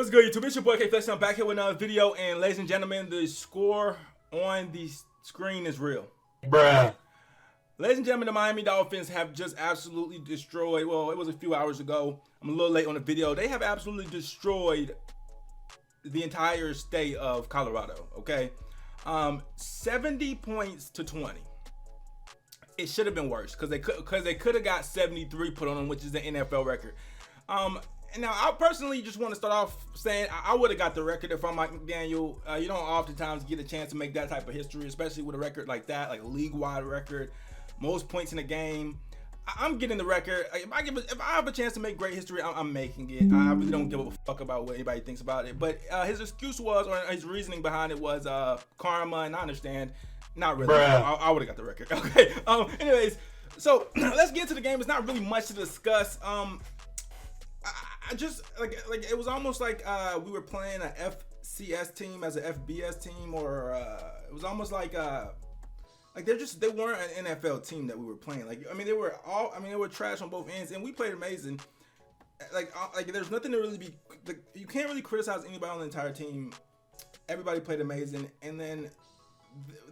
What's good, YouTube? It's your boy K-Flex. I'm back here with another video, and ladies and gentlemen, the score on the screen is real. Bruh. Ladies and gentlemen, the Miami Dolphins have just absolutely destroyed, well, it was a few hours ago. I'm a little late on the video. They have absolutely destroyed the entire state of Colorado, okay? 70 points to 20. It should have been worse because they could have got 73 put on them, which is the NFL record. And now, I personally just want to start off saying I would have got the record if I'm Mike McDaniel. You don't oftentimes get a chance to make that type of history, especially with a record like that, like a league-wide record, most points in a game. I'm getting the record. If I have a chance to make great history, I'm making it. I really don't give a fuck about what anybody thinks about it. But his excuse was, or his reasoning behind it was karma, and I understand. Not really. I would have got the record. Okay. Anyways, so let's get into the game. It's not really much to discuss. I just like it was almost like we were playing a FCS team as a FBS team, or it was almost like they weren't an NFL team that we were playing. Like, I mean, they were trash on both ends, and we played amazing. Like there's nothing to really be. You can't really criticize anybody on the entire team. Everybody played amazing, and then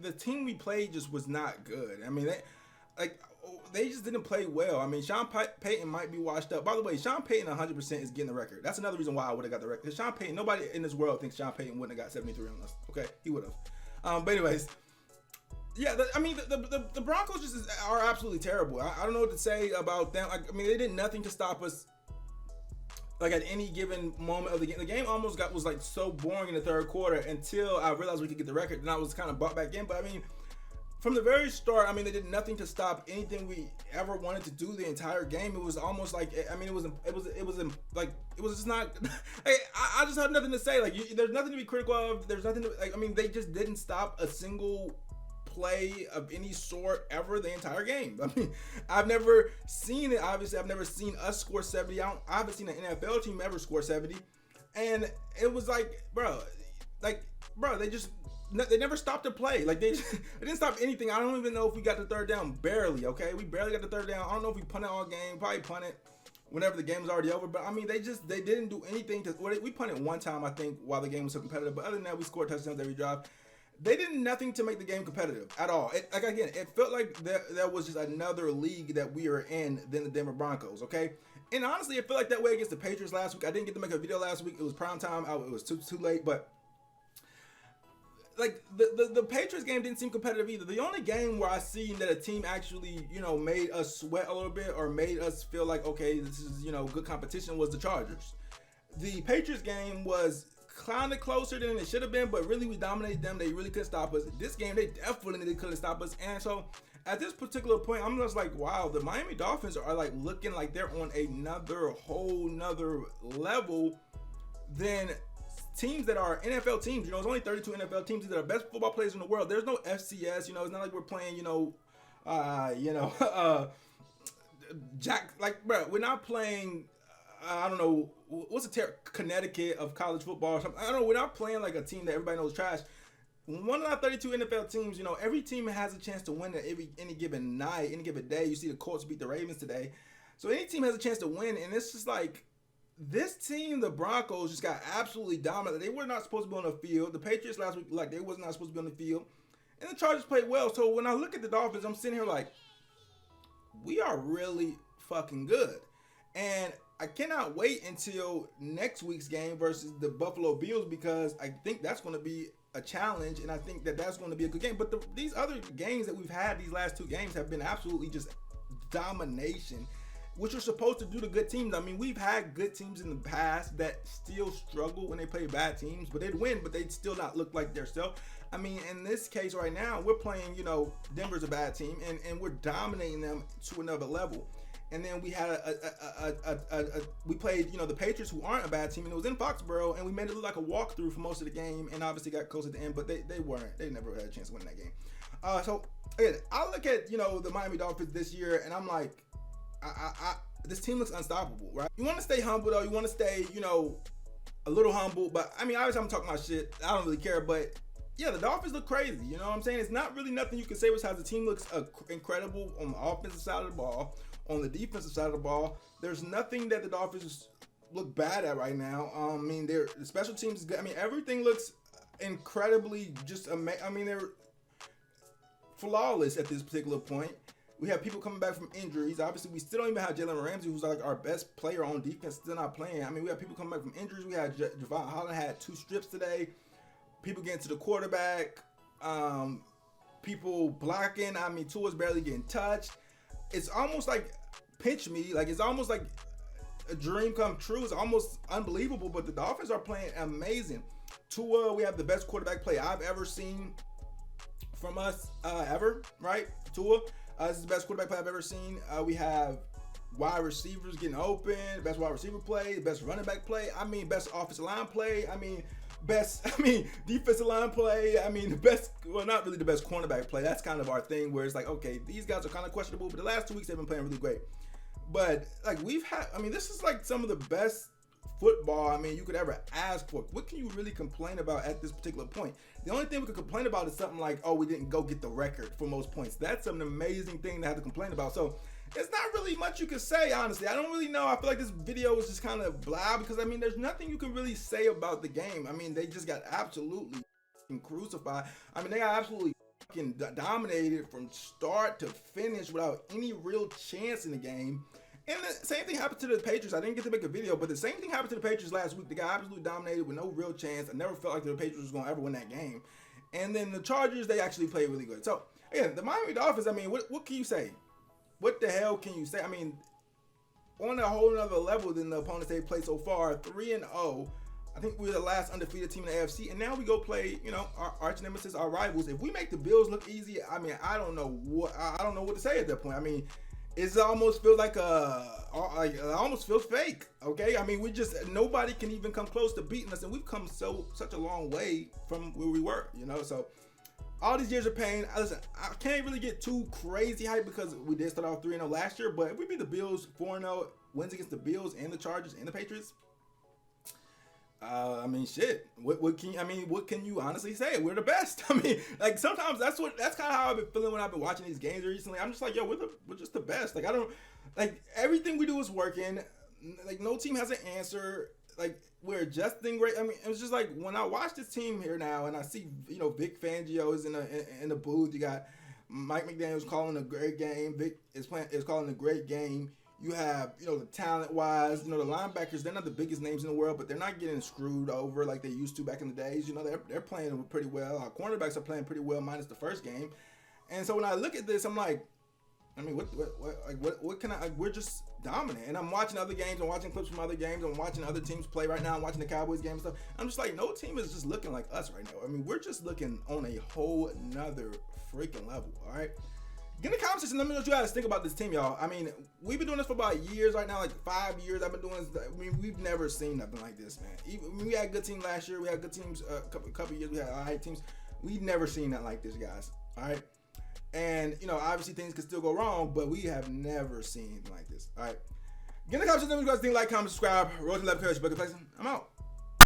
the team we played just was not good. I mean, they just didn't play well. I mean, Sean Payton might be washed up. By the way, Sean Payton 100% is getting the record. That's another reason why I would have got the record. Because Sean Payton, nobody in this world thinks Sean Payton wouldn't have got 73 on us. Okay, he would have. But anyways, yeah, the Broncos just are absolutely terrible. I don't know what to say about them. I mean, they did nothing to stop us. Like at any given moment of the game almost was like so boring in the third quarter until I realized we could get the record. Then I was kind of brought back in. But I mean, from the very start, I mean, they did nothing to stop anything we ever wanted to do the entire game. It was almost like, I mean, it was just not. I just have nothing to say. Like, there's nothing to be critical of. There's nothing to, like, I mean, they just didn't stop a single play of any sort ever the entire game. I mean, I've never seen it. Obviously, I've never seen us score 70. I haven't seen an NFL team ever score 70. And it was like, bro, they never stopped a play. Like they didn't stop anything. I don't even know if we got the third down. Barely, okay? We barely got the third down. I don't know if we punted all game. Probably punted whenever the game was already over. But I mean, they didn't do anything to. Well, we punted one time, I think, while the game was so competitive. But other than that, we scored touchdowns every drive. They did nothing to make the game competitive at all. It felt like there was just another league that we are in than the Denver Broncos, okay? And honestly, it felt like that way against the Patriots last week. I didn't get to make a video last week. It was prime time. It was too late, but like the Patriots game didn't seem competitive either. The only game where I seen that a team actually, made us sweat a little bit or made us feel like, okay, this is, good competition was the Chargers. The Patriots game was kind of closer than it should have been, but really we dominated them. They really couldn't stop us. This game, they definitely couldn't stop us. And so at this particular point, I'm just like, wow, the Miami Dolphins are like looking like they're on a whole nother level than teams that are NFL teams. There's only 32 NFL teams that are best football players in the world. There's no FCS. It's not like we're playing, bro, we're not playing. I don't know what's Connecticut of college football or something. I don't know. We're not playing like a team that everybody knows trash. One of our 32 NFL teams, every team has a chance to win at any given night, any given day. You see the Colts beat the Ravens today, so any team has a chance to win, and it's just like. This team, the Broncos, just got absolutely dominant. They were not supposed to be on the field. The Patriots last week, they was not supposed to be on the field. And the Chargers played well. So when I look at the Dolphins, I'm sitting here like, we are really fucking good. And I cannot wait until next week's game versus the Buffalo Bills, because I think that's going to be a challenge, and I think that that's going to be a good game. But these other games that we've had, these last two games, have been absolutely just domination, which are supposed to do the good teams. I mean, we've had good teams in the past that still struggle when they play bad teams, but they'd win, but they'd still not look like their self. I mean, in this case right now, we're playing, Denver's a bad team, and we're dominating them to another level. And then we had we played, the Patriots, who aren't a bad team, and it was in Foxborough, and we made it look like a walkthrough for most of the game, and obviously got close at the end, but they never had a chance to win that game. So again, I look at, the Miami Dolphins this year, and I'm like, this team looks unstoppable, right? You want to stay humble, though. You want to stay, a little humble. But, I mean, obviously I'm talking about shit. I don't really care. But, yeah, the Dolphins look crazy. You know what I'm saying? It's not really nothing you can say besides the team looks incredible on the offensive side of the ball. On the defensive side of the ball, there's nothing that the Dolphins look bad at right now. I mean, the special teams is good. I mean, everything looks incredibly just amazing. I mean, they're flawless at this particular point. We have people coming back from injuries. Obviously, we still don't even have Jalen Ramsey, who's like our best player on defense, still not playing. I mean, we have people coming back from injuries. We had Javon Holland had 2 strips today. People getting to the quarterback. People blocking. I mean, Tua's barely getting touched. It's almost like pinch me. Like, it's almost like a dream come true. It's almost unbelievable, but the Dolphins are playing amazing. Tua, we have the best quarterback play I've ever seen from us ever, right? Tua. This is the best quarterback play I've ever seen. We have wide receivers getting open, best wide receiver play, best running back play. I mean, best offensive line play. I mean, defensive line play. I mean, the best, well, not really the best cornerback play. That's kind of our thing where it's like, okay, these guys are kind of questionable, but the last 2 weeks they've been playing really great. But like this is like some of the best football, I mean, you could ever ask for. What can you really complain about at this particular point? The only thing we could complain about is something like, oh, we didn't go get the record for most points. That's an amazing thing to have to complain about. So it's not really much you could say, honestly. I don't really know. I feel like this video was just kind of blah because, I mean, there's nothing you can really say about the game. I mean, they just got absolutely crucified. I mean, they got absolutely dominated from start to finish without any real chance in the game. And the same thing happened to the Patriots. I didn't get to make a video, but the same thing happened to the Patriots last week. They got absolutely dominated with no real chance. I never felt like the Patriots was going to ever win that game. And then the Chargers, they actually played really good. So, again, the Miami Dolphins, I mean, what can you say? What the hell can you say? I mean, on a whole nother level than the opponents they've played so far, 3-0. I think we're the last undefeated team in the AFC. And now we go play, you know, our arch nemesis, our rivals. If we make the Bills look easy, I mean, I don't know what to say at that point. I mean, it almost feels like it almost feels fake. Okay, I mean, nobody can even come close to beating us, and we've come such a long way from where we were, you know. So all these years of pain. Listen, I can't really get too crazy hype because we did start off 3-0 last year, but if we beat the Bills 4-0, wins against the Bills and the Chargers and the Patriots, I mean, shit. What can you honestly say? We're the best. I mean, like sometimes that's kind of how I've been feeling when I've been watching these games recently. I'm just like, yo, we're just the best. Like everything we do is working. Like no team has an answer. Like we're adjusting great. I mean, it was just like when I watch this team here now and I see, you know, Vic Fangio is in the booth. You got Mike McDaniel's calling a great game. Vic is calling a great game. You have, you know, the talent-wise, you know, the linebackers, they're not the biggest names in the world, but they're not getting screwed over like they used to back in the days. You know, they're playing pretty well. Our cornerbacks are playing pretty well, minus the first game. And so when I look at this, I'm like, I mean, what can I, we're just dominant. And I'm watching other games. I'm watching clips from other games. I'm watching other teams play right now. I'm watching the Cowboys game and stuff. I'm just like, no team is just looking like us right now. I mean, we're just looking on a whole nother freaking level, all right? Get in the comment section. Let me know what you guys think about this team, y'all. I mean, we've been doing this for about years right now, like 5 years. I've been doing this. I mean, we've never seen nothing like this, man. We had a good team last year. We had good teams a couple years. We had all right teams. We've never seen that like this, guys. All right. And, you know, obviously things can still go wrong, but we have never seen anything like this. All right. Get in the comment section. Let me know what you guys think. Like, comment, subscribe. Road to 11 Coach. I'm out.